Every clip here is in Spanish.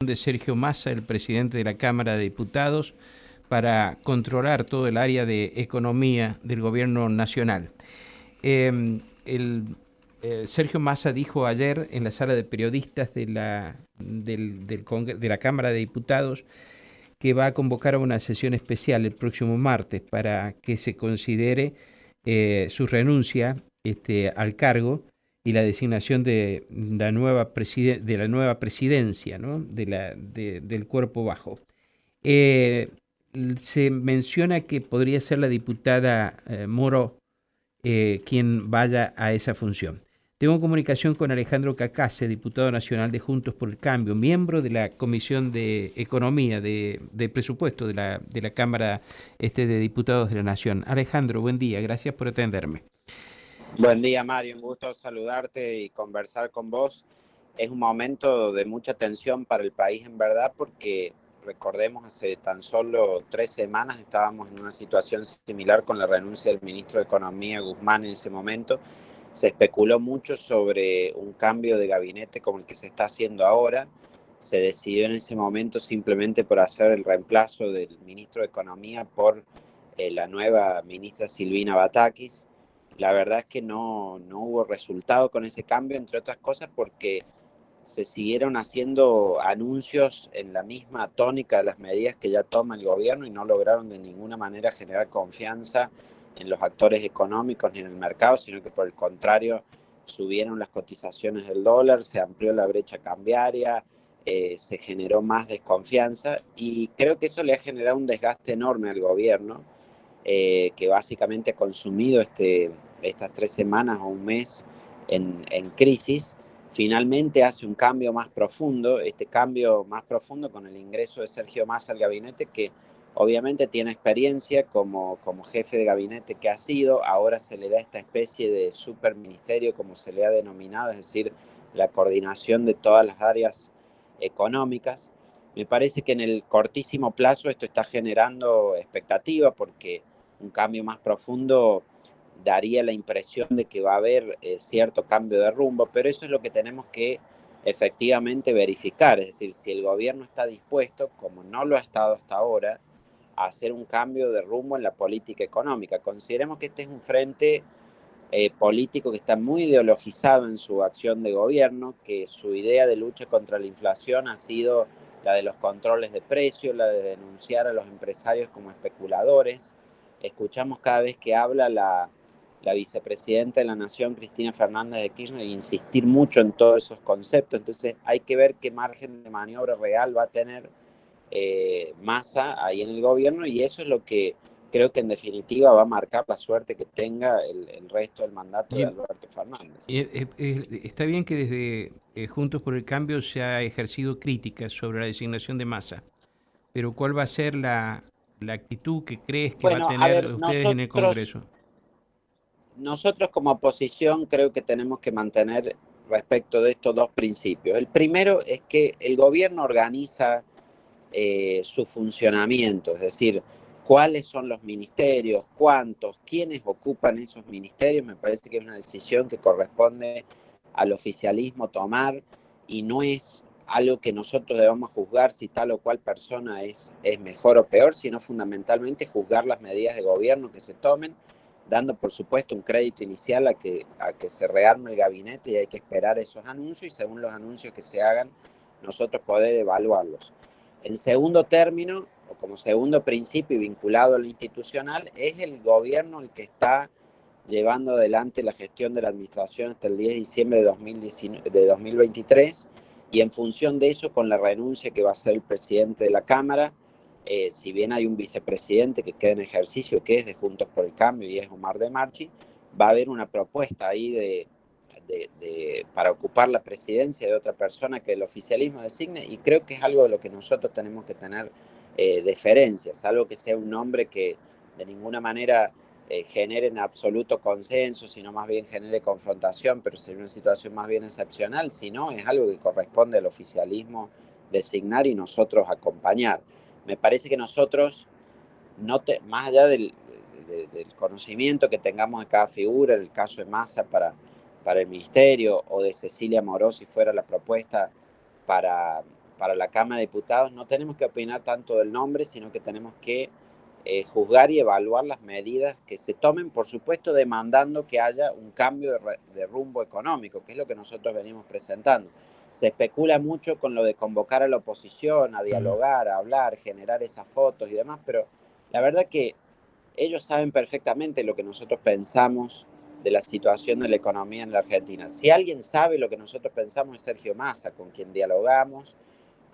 de Sergio Massa, el presidente de la Cámara de Diputados, para controlar todo el área de economía del gobierno nacional. Sergio Massa dijo ayer en la sala de periodistas de la Cámara de Diputados que va a convocar a una sesión especial el próximo martes para que se considere su renuncia al cargo y la designación de la nueva presidencia, ¿no? Del cuerpo bajo. Eh, Se menciona que podría ser la diputada Moro quien vaya a esa función. Tengo comunicación con Alejandro Cacase, diputado nacional de Juntos por el Cambio, miembro de la Comisión de Economía, de Presupuesto de la Cámara de Diputados de la Nación. Alejandro, buen día, gracias por atenderme. Buen día, Mario, un gusto saludarte y conversar con vos. Es un momento de mucha tensión para el país, en verdad, porque recordemos, hace tan solo 3 semanas estábamos en una situación similar con la renuncia del ministro de Economía, Guzmán, en ese momento. Se especuló mucho sobre un cambio de gabinete como el que se está haciendo ahora. Se decidió en ese momento simplemente por hacer el reemplazo del ministro de Economía por la nueva ministra Silvina Batakis. La verdad es que no hubo resultado con ese cambio, entre otras cosas porque se siguieron haciendo anuncios en la misma tónica de las medidas que ya toma el gobierno y no lograron de ninguna manera generar confianza en los actores económicos ni en el mercado, sino que por el contrario subieron las cotizaciones del dólar, se amplió la brecha cambiaria, se generó más desconfianza y creo que eso le ha generado un desgaste enorme al gobierno, que básicamente ha consumido estas 3 semanas o un mes en crisis. Finalmente hace un cambio más profundo, este cambio más profundo con el ingreso de Sergio Massa al gabinete, que obviamente tiene experiencia como jefe de gabinete que ha sido. Ahora se le da esta especie de superministerio, como se le ha denominado, es decir, la coordinación de todas las áreas económicas. Me parece que en el cortísimo plazo esto está generando expectativa porque un cambio más profundo daría la impresión de que va a haber cierto cambio de rumbo, pero eso es lo que tenemos que efectivamente verificar, es decir, si el gobierno está dispuesto, como no lo ha estado hasta ahora, a hacer un cambio de rumbo en la política económica. Consideremos que este es un frente político que está muy ideologizado en su acción de gobierno, que su idea de lucha contra la inflación ha sido la de los controles de precios, la de denunciar a los empresarios como especuladores. Escuchamos cada vez que habla la vicepresidenta de la Nación, Cristina Fernández de Kirchner, insistir mucho en todos esos conceptos. Entonces hay que ver qué margen de maniobra real va a tener Massa ahí en el gobierno, y eso es lo que creo que en definitiva va a marcar la suerte que tenga el resto del mandato de Y, Alberto Fernández. Está bien que desde Juntos por el Cambio se ha ejercido críticas sobre la designación de Massa, pero ¿cuál va a ser la actitud que crees que va a Bueno, a tener ver, ustedes en el Congreso? nosotros como oposición creo que tenemos que mantener respecto de estos dos principios. El primero es que el gobierno organiza su funcionamiento, es decir, cuáles son los ministerios, cuántos, quiénes ocupan esos ministerios. Me parece que es una decisión que corresponde al oficialismo tomar y no es algo que nosotros debamos juzgar si tal o cual persona es mejor o peor, sino fundamentalmente juzgar las medidas de gobierno que se tomen, dando por supuesto un crédito inicial a que se rearme el gabinete, y hay que esperar esos anuncios y según los anuncios que se hagan nosotros poder evaluarlos. En segundo término, o como segundo principio y vinculado a lo institucional, es el gobierno el que está llevando adelante la gestión de la administración hasta el 10 de diciembre de 2023, y en función de eso, con la renuncia que va a hacer el presidente de la Cámara, si bien hay un vicepresidente que queda en ejercicio, que es de Juntos por el Cambio y es Omar de Marchi, va a haber una propuesta ahí para ocupar la presidencia de otra persona que el oficialismo designe, y creo que es algo de lo que nosotros tenemos que tener deferencias, algo que sea un nombre que de ninguna manera genere en absoluto consenso, sino más bien genere confrontación, pero sería una situación más bien excepcional. Si no, es algo que corresponde al oficialismo designar y nosotros acompañar. Me parece que nosotros, más allá del conocimiento que tengamos de cada figura, en el caso de Massa para el ministerio, o de Cecilia Moró si fuera la propuesta para para la Cámara de Diputados, no tenemos que opinar tanto del nombre, sino que tenemos que juzgar y evaluar las medidas que se tomen, por supuesto demandando que haya un cambio de rumbo económico, que es lo que nosotros venimos presentando. Se especula mucho con lo de convocar a la oposición, a dialogar, a hablar, generar esas fotos y demás, pero la verdad que ellos saben perfectamente lo que nosotros pensamos de la situación de la economía en la Argentina. Si alguien sabe lo que nosotros pensamos es Sergio Massa, con quien dialogamos,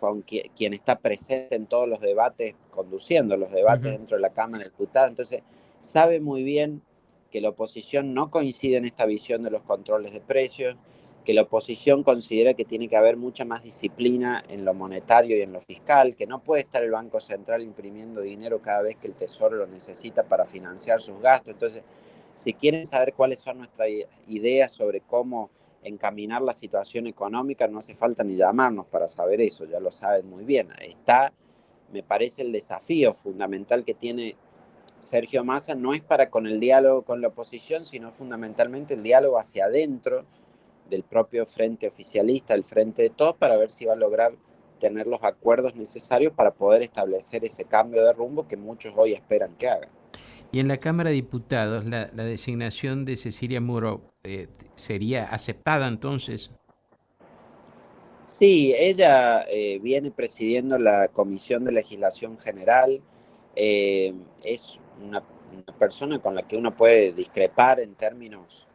con quien está presente en todos los debates, conduciendo los debates dentro de la Cámara de Diputados. Entonces, sabe muy bien que la oposición no coincide en esta visión de los controles de precios, que la oposición considera que tiene que haber mucha más disciplina en lo monetario y en lo fiscal, que no puede estar el Banco Central imprimiendo dinero cada vez que el Tesoro lo necesita para financiar sus gastos. Entonces, si quieren saber cuáles son nuestras ideas sobre cómo encaminar la situación económica, no hace falta ni llamarnos para saber eso, ya lo saben muy bien. Está, me parece, el desafío fundamental que tiene Sergio Massa no es para con el diálogo con la oposición, sino fundamentalmente el diálogo hacia adentro del propio frente oficialista, el frente de todos, para ver si va a lograr tener los acuerdos necesarios para poder establecer ese cambio de rumbo que muchos hoy esperan que haga. Y en la Cámara de Diputados, la designación de Cecilia Muro sería aceptada entonces. Sí, ella viene presidiendo la Comisión de Legislación General. Es una persona con la que uno puede discrepar en términos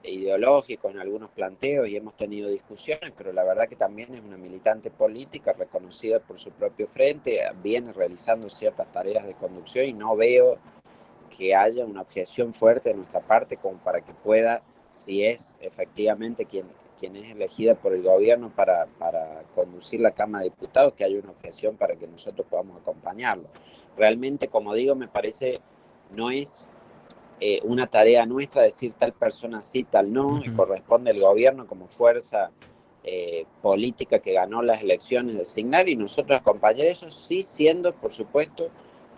ideológicos, en algunos planteos, y hemos tenido discusiones, pero la verdad que también es una militante política reconocida por su propio frente, viene realizando ciertas tareas de conducción y no veo que haya una objeción fuerte de nuestra parte como para que pueda, si es efectivamente quien es elegida por el gobierno para conducir la Cámara de Diputados, que haya una objeción para que nosotros podamos acompañarlo. Realmente, como digo, me parece, no es una tarea nuestra decir tal persona sí, tal no, y corresponde al gobierno como fuerza política que ganó las elecciones designar, y nosotros acompañar eso, sí siendo, por supuesto,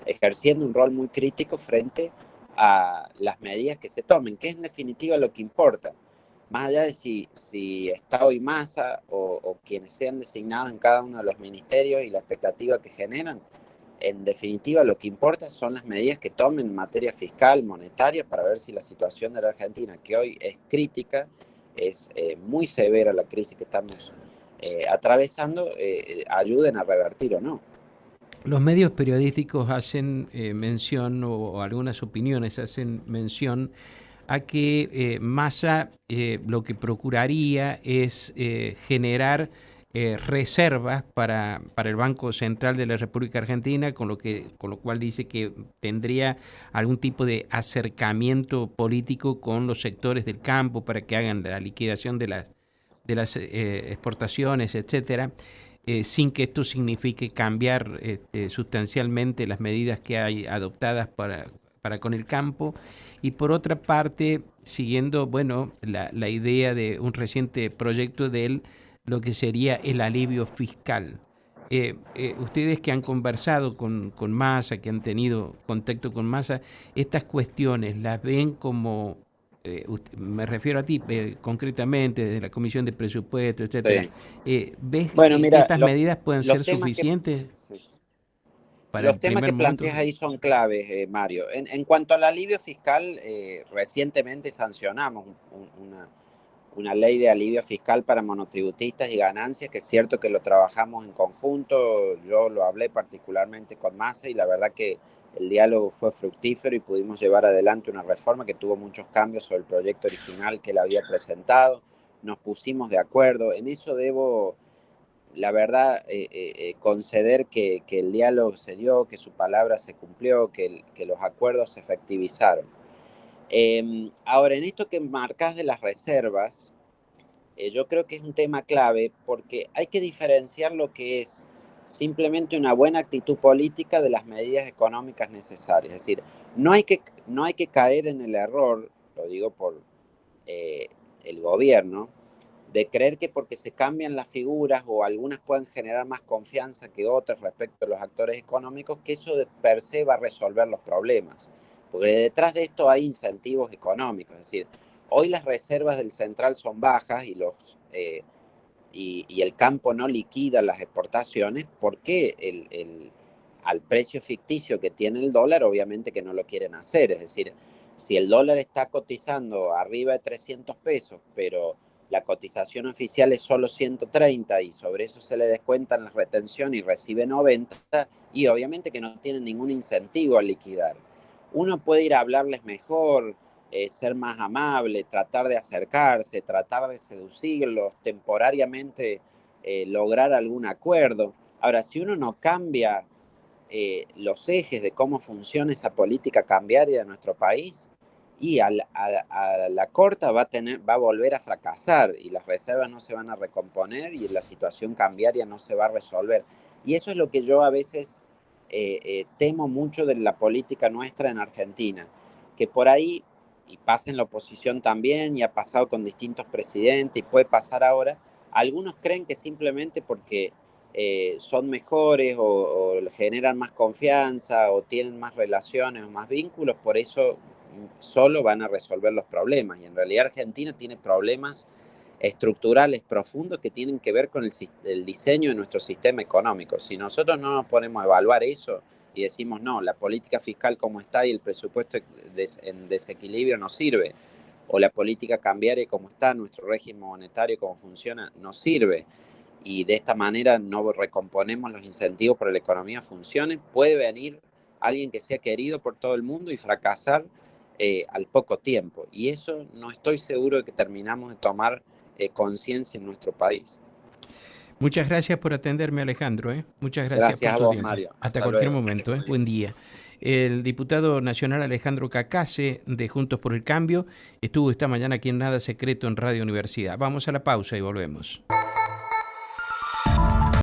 ejerciendo un rol muy crítico frente a las medidas que se tomen, que es en definitiva lo que importa. Más allá de si está hoy Massa o quienes sean designados en cada uno de los ministerios y la expectativa que generan, en definitiva lo que importa son las medidas que tomen en materia fiscal, monetaria, para ver si la situación de la Argentina, que hoy es crítica, es muy severa la crisis que estamos atravesando, ayuden a revertir o no. Los medios periodísticos hacen mención, o algunas opiniones hacen mención, a que Massa lo que procuraría es generar reservas para el Banco Central de la República Argentina, con lo cual dice que tendría algún tipo de acercamiento político con los sectores del campo para que hagan la liquidación de las exportaciones, etcétera, sin que esto signifique cambiar sustancialmente las medidas que hay adoptadas para con el campo. Y por otra parte, siguiendo bueno, la idea de un reciente proyecto de él, lo que sería el alivio fiscal. Ustedes que han conversado con Massa, que han tenido contacto con Massa, estas cuestiones las ven como, me refiero a ti concretamente, desde la Comisión de Presupuesto, etcétera. Sí. ¿Ves Bueno, que mira, estas medidas pueden ser los temas que, suficientes sí. para el Los temas primer que momento? planteas ahí son claves, Mario. En cuanto al alivio fiscal, recientemente sancionamos una ley de alivio fiscal para monotributistas y ganancias, que es cierto que lo trabajamos en conjunto. Yo lo hablé particularmente con Massa y la verdad que el diálogo fue fructífero y pudimos llevar adelante una reforma que tuvo muchos cambios sobre el proyecto original que él había presentado. Nos pusimos de acuerdo. En eso debo, la verdad, conceder que el diálogo se dio, que su palabra se cumplió, que los acuerdos se efectivizaron. Ahora, en esto que marcas de las reservas, yo creo que es un tema clave porque hay que diferenciar lo que es simplemente una buena actitud política de las medidas económicas necesarias. Es decir, no hay que caer en el error, lo digo por eh, el gobierno, de creer que porque se cambian las figuras o algunas pueden generar más confianza que otras respecto a los actores económicos, que eso de per se va a resolver los problemas. Porque detrás de esto hay incentivos económicos. Es decir, hoy las reservas del central son bajas y y el campo no liquida las exportaciones, ¿por qué al precio ficticio que tiene el dólar, obviamente que no lo quieren hacer? Es decir, si el dólar está cotizando arriba de 300 pesos, pero la cotización oficial es solo 130 y sobre eso se le descuentan la retención y recibe 90, y obviamente que no tienen ningún incentivo a liquidar. Uno puede ir a hablarles mejor, ser más amable, tratar de acercarse, tratar de seducirlos, temporariamente lograr algún acuerdo. Ahora, si uno no cambia los ejes de cómo funciona esa política cambiaria de nuestro país, y a la corta va a volver a fracasar y las reservas no se van a recomponer y la situación cambiaria no se va a resolver. Y eso es lo que yo a veces temo mucho de la política nuestra en Argentina, que por ahí, y pasa en la oposición también, y ha pasado con distintos presidentes, y puede pasar ahora, algunos creen que simplemente porque son mejores o generan más confianza o tienen más relaciones o más vínculos, por eso solo van a resolver los problemas. Y en realidad Argentina tiene problemas estructurales profundos que tienen que ver con el diseño de nuestro sistema económico. Si nosotros no nos ponemos a evaluar eso y decimos, no, la política fiscal como está y el presupuesto en desequilibrio no sirve, o la política cambiaria como está, nuestro régimen monetario como funciona, no sirve, y de esta manera no recomponemos los incentivos para que la economía funcione, puede venir alguien que sea querido por todo el mundo y fracasar al poco tiempo. Y eso no estoy seguro de que terminamos de tomar conciencia en nuestro país. Muchas gracias por atenderme, Alejandro. Muchas gracias Gracias por a tu vos, tiempo. Mario. Hasta Hasta cualquier luego. momento. Buen día. El diputado nacional Alejandro Cacase, de Juntos por el Cambio, estuvo esta mañana aquí en Nada Secreto en Radio Universidad. Vamos a la pausa y volvemos.